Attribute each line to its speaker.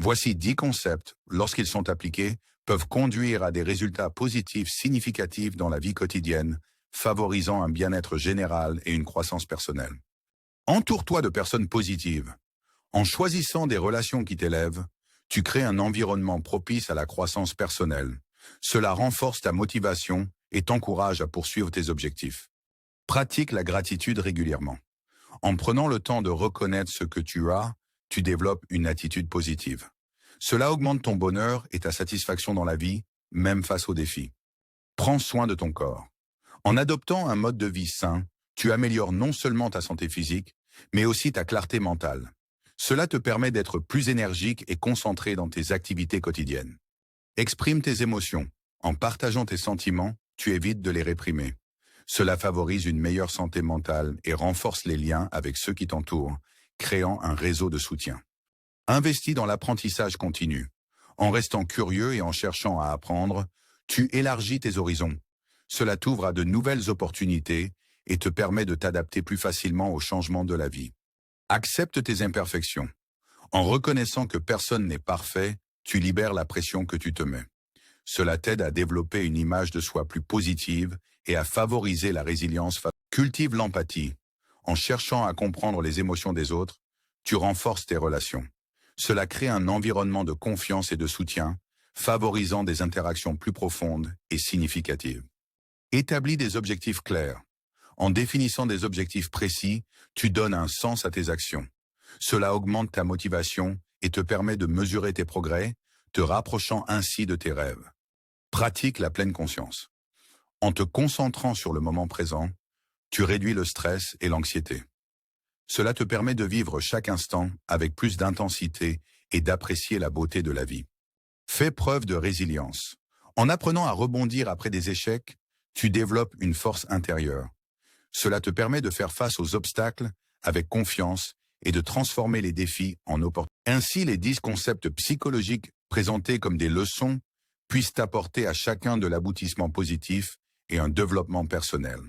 Speaker 1: Voici 10 concepts, lorsqu'ils sont appliqués, peuvent conduire à des résultats positifs significatifs dans la vie quotidienne, favorisant un bien-être général et une croissance personnelle. Entoure-toi de personnes positives. En choisissant des relations qui t'élèvent, tu crées un environnement propice à la croissance personnelle. Cela renforce ta motivation et t'encourage à poursuivre tes objectifs. Pratique la gratitude régulièrement. En prenant le temps de reconnaître ce que tu as, tu développes une attitude positive. Cela augmente ton bonheur et ta satisfaction dans la vie, même face aux défis. Prends soin de ton corps. En adoptant un mode de vie sain, tu améliores non seulement ta santé physique, mais aussi ta clarté mentale. Cela te permet d'être plus énergique et concentré dans tes activités quotidiennes. Exprime tes émotions. En partageant tes sentiments, tu évites de les réprimer. Cela favorise une meilleure santé mentale et renforce les liens avec ceux qui t'entourent, créant un réseau de soutien. Investis dans l'apprentissage continu. En restant curieux et en cherchant à apprendre, tu élargis tes horizons. Cela t'ouvre à de nouvelles opportunités et te permet de t'adapter plus facilement aux changements de la vie. Accepte tes imperfections. En reconnaissant que personne n'est parfait, tu libères la pression que tu te mets. Cela t'aide à développer une image de soi plus positive et à favoriser la résilience. Cultive l'empathie. En cherchant à comprendre les émotions des autres, tu renforces tes relations. Cela crée un environnement de confiance et de soutien, favorisant des interactions plus profondes et significatives. Établis des objectifs clairs. En définissant des objectifs précis, tu donnes un sens à tes actions. Cela augmente ta motivation et te permet de mesurer tes progrès, te rapprochant ainsi de tes rêves. Pratique la pleine conscience. En te concentrant sur le moment présent, tu réduis le stress et l'anxiété. Cela te permet de vivre chaque instant avec plus d'intensité et d'apprécier la beauté de la vie. Fais preuve de résilience. En apprenant à rebondir après des échecs, tu développes une force intérieure. Cela te permet de faire face aux obstacles avec confiance et de transformer les défis en opportunités. Ainsi, les 10 concepts psychologiques présentés comme des leçons puissent apporter à chacun de l'aboutissement positif et un développement personnel.